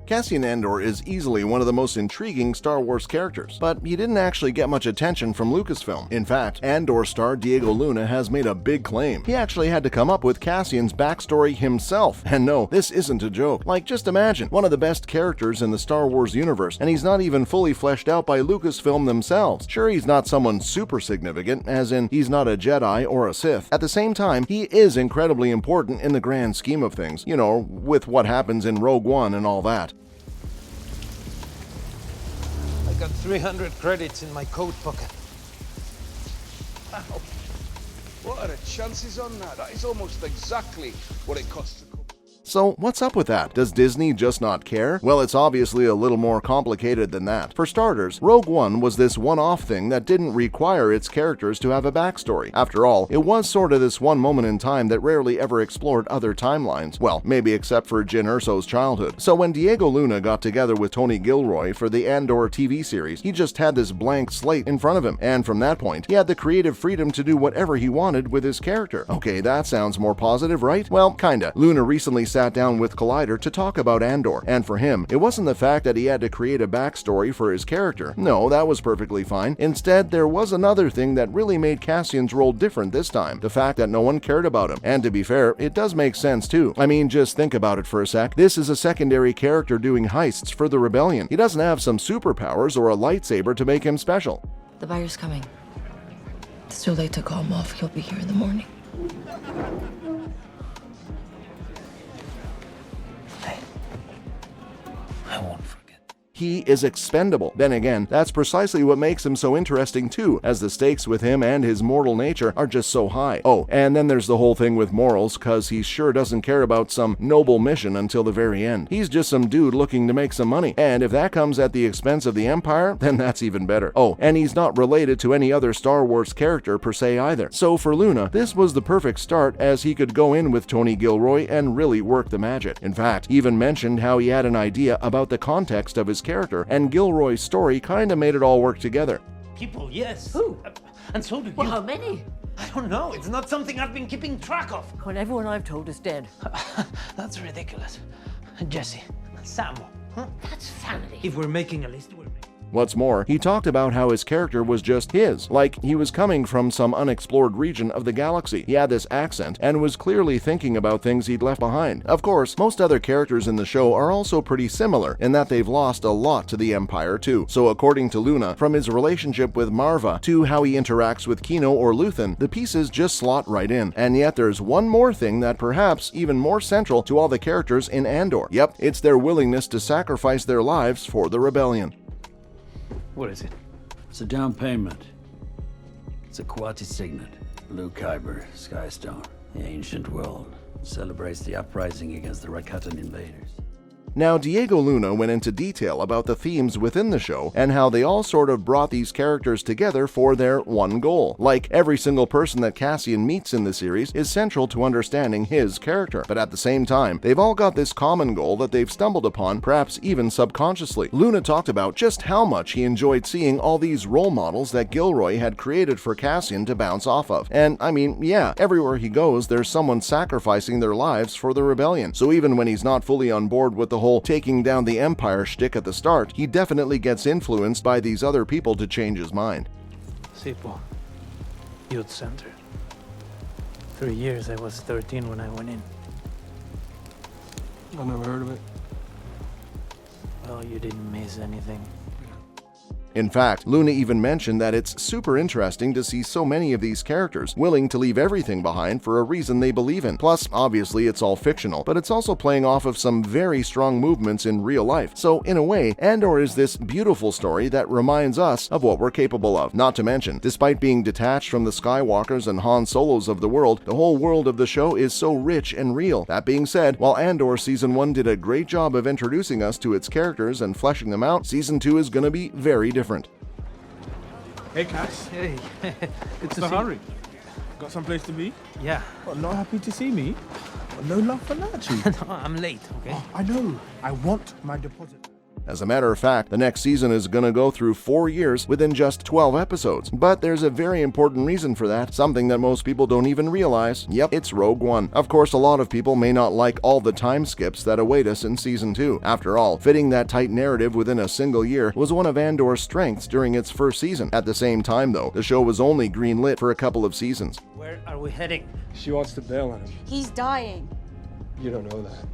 Cassian Andor is easily one of the most intriguing Star Wars characters, but he didn't actually get much attention from Lucasfilm. In fact, Andor star Diego Luna has made a big claim. He actually had to come up with Cassian's backstory himself. And no, this isn't a joke. Like, just imagine, one of the best characters in the Star Wars universe, and he's not even fully fleshed out by Lucasfilm themselves. Sure, he's not someone super significant, as in he's not a Jedi or a Sith. At the same time, he is incredibly important in the grand scheme of things, you know, with what happens in Rogue One and all that. I got 300 credits in my coat pocket. Wow. What are the chances on that? That is almost exactly what it costs to come. So what's up with that? Does Disney just not care? Well, it's obviously a little more complicated than that. For starters, Rogue One was this one-off thing that didn't require its characters to have a backstory. After all, it was sort of this one moment in time that rarely ever explored other timelines. Well, maybe except for Jyn Erso's childhood. So when Diego Luna got together with Tony Gilroy for the Andor TV series, he just had this blank slate in front of him, and from that point, he had the creative freedom to do whatever he wanted with his character. Okay, that sounds more positive, right? Well, kinda. Luna recently sat down with Collider to talk about Andor, and for him, it wasn't the fact that he had to create a backstory for his character. No, that was perfectly fine. Instead, there was another thing that really made Cassian's role different this time, the fact that no one cared about him. And to be fair, it does make sense too. I mean, just think about it for a sec. This is a secondary character doing heists for the Rebellion. He doesn't have some superpowers or a lightsaber to make him special. The buyer's coming. It's too late to call him off. He'll be here in the morning. I won't forget. He is expendable. Then again, that's precisely what makes him so interesting too, as the stakes with him and his mortal nature are just so high. Oh, and then there's the whole thing with morals, cause he sure doesn't care about some noble mission until the very end. He's just some dude looking to make some money, and if that comes at the expense of the Empire, then that's even better. Oh, and he's not related to any other Star Wars character per se either. So for Luna, this was the perfect start, as he could go in with Tony Gilroy and really work the magic. In fact, he even mentioned how he had an idea about the context of his character, and Gilroy's story kinda made it all work together. People, yes. Who? And so do you. Well, how many? I don't know. It's not something I've been keeping track of. When everyone I've told is dead. That's ridiculous. Jesse, Samuel. Huh? That's family. If we're making a list, we're making. What's more, he talked about how his character was just his, like he was coming from some unexplored region of the galaxy. He had this accent and was clearly thinking about things he'd left behind. Of course, most other characters in the show are also pretty similar in that they've lost a lot to the Empire too. So according to Luna, from his relationship with Marva to how he interacts with Kino or Luthen, the pieces just slot right in. And yet there's one more thing that perhaps even more central to all the characters in Andor. Yep, it's their willingness to sacrifice their lives for the rebellion. What is it? It's a down payment. It's a Quati Signet. Blue Kyber, Skystone, the ancient world. Celebrates the uprising against the Rakatan invaders. Now, Diego Luna went into detail about the themes within the show and how they all sort of brought these characters together for their one goal. Like, every single person that Cassian meets in the series is central to understanding his character, but at the same time, they've all got this common goal that they've stumbled upon, perhaps even subconsciously. Luna talked about just how much he enjoyed seeing all these role models that Gilroy had created for Cassian to bounce off of. And, I mean, yeah, everywhere he goes, there's someone sacrificing their lives for the rebellion. So even when he's not fully on board with the whole taking down the Empire shtick at the start, he definitely gets influenced by these other people to change his mind. Sipo, Youth Center. 3 years. I was 13 when I went in. I never heard of it. Well, you didn't miss anything. In fact, Luna even mentioned that it's super interesting to see so many of these characters willing to leave everything behind for a reason they believe in. Plus, obviously it's all fictional, but it's also playing off of some very strong movements in real life. So in a way, Andor is this beautiful story that reminds us of what we're capable of. Not to mention, despite being detached from the Skywalkers and Han Solos of the world, the whole world of the show is so rich and real. That being said, while Andor Season 1 did a great job of introducing us to its characters and fleshing them out, Season 2 is gonna be very different. Hey, Cass. Hey, good What's to the see hurry? Got someplace to be? you. Yeah. What, not happy to see me? Well, no love for that, Chief. No, I'm late, okay? I know. I want my deposit. As a matter of fact, the next season is gonna go through 4 years within just 12 episodes. But there's a very important reason for that, something that most people don't even realize. Yep, it's Rogue One. Of course, a lot of people may not like all the time skips that await us in Season 2. After all, fitting that tight narrative within a single year was one of Andor's strengths during its first season. At the same time, though, the show was only greenlit for a couple of seasons. Where are we heading? She wants to bail on him. He's dying. You don't know that.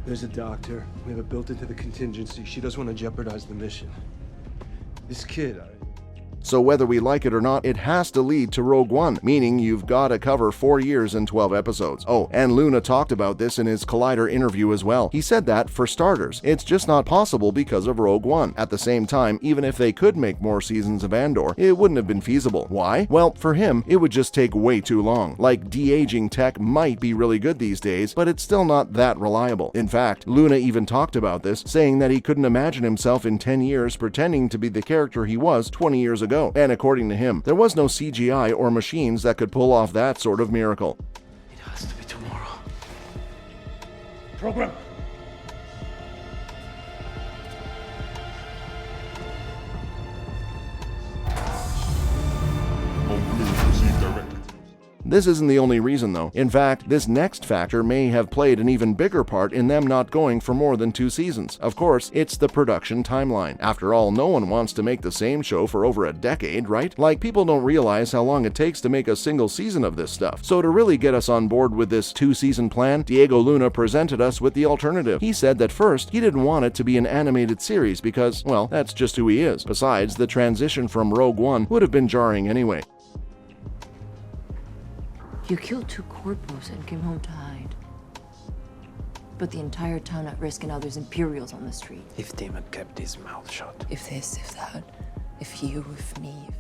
There's a doctor. We have it built into the contingency. She doesn't want to jeopardize the mission. This kid, So whether we like it or not, it has to lead to Rogue One, meaning you've got to cover 4 years in 12 episodes. Oh, and Luna talked about this in his Collider interview as well. He said that, for starters, it's just not possible because of Rogue One. At the same time, even if they could make more seasons of Andor, it wouldn't have been feasible. Why? Well, for him, it would just take way too long. Like, de-aging tech might be really good these days, but it's still not that reliable. In fact, Luna even talked about this, saying that he couldn't imagine himself in 10 years pretending to be the character he was 20 years ago. And according to him, there was no CGI or machines that could pull off that sort of miracle. It has to be tomorrow. program. This isn't the only reason, though. In fact, this next factor may have played an even bigger part in them not going for more than 2 seasons. Of course, it's the production timeline. After all, no one wants to make the same show for over a decade, right? Like, people don't realize how long it takes to make a single season of this stuff. So to really get us on board with this 2-season plan, Diego Luna presented us with the alternative. He said that first, he didn't want it to be an animated series because, well, that's just who he is. Besides, the transition from Rogue One would have been jarring anyway. You killed 2 corpos and came home to hide. Put the entire town at risk and now there's Imperials on the street. If Damon kept his mouth shut. If this, if that, if you, if me, if...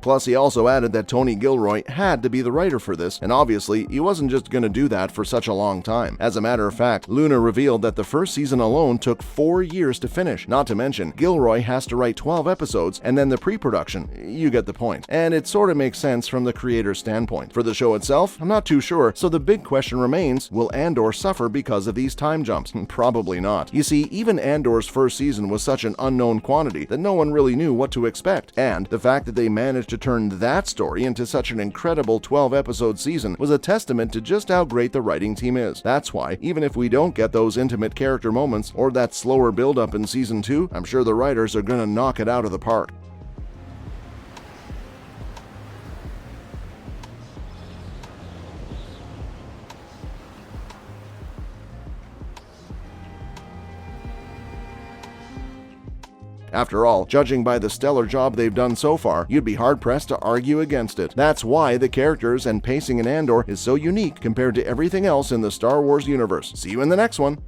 Plus, he also added that Tony Gilroy had to be the writer for this, and obviously, he wasn't just gonna do that for such a long time. As a matter of fact, Luna revealed that the first season alone took 4 years to finish. Not to mention, Gilroy has to write 12 episodes, and then the pre-production. You get the point. And it sort of makes sense from the creator's standpoint. For the show itself, I'm not too sure, so the big question remains, will Andor suffer because of these time jumps? Probably not. You see, even Andor's first season was such an unknown quantity that no one really knew what to expect, and the fact that they managed to turn that story into such an incredible 12-episode season was a testament to just how great the writing team is. That's why, even if we don't get those intimate character moments or that slower build-up in Season 2, I'm sure the writers are gonna knock it out of the park. After all, judging by the stellar job they've done so far, you'd be hard-pressed to argue against it. That's why the characters and pacing in Andor is so unique compared to everything else in the Star Wars universe. See you in the next one!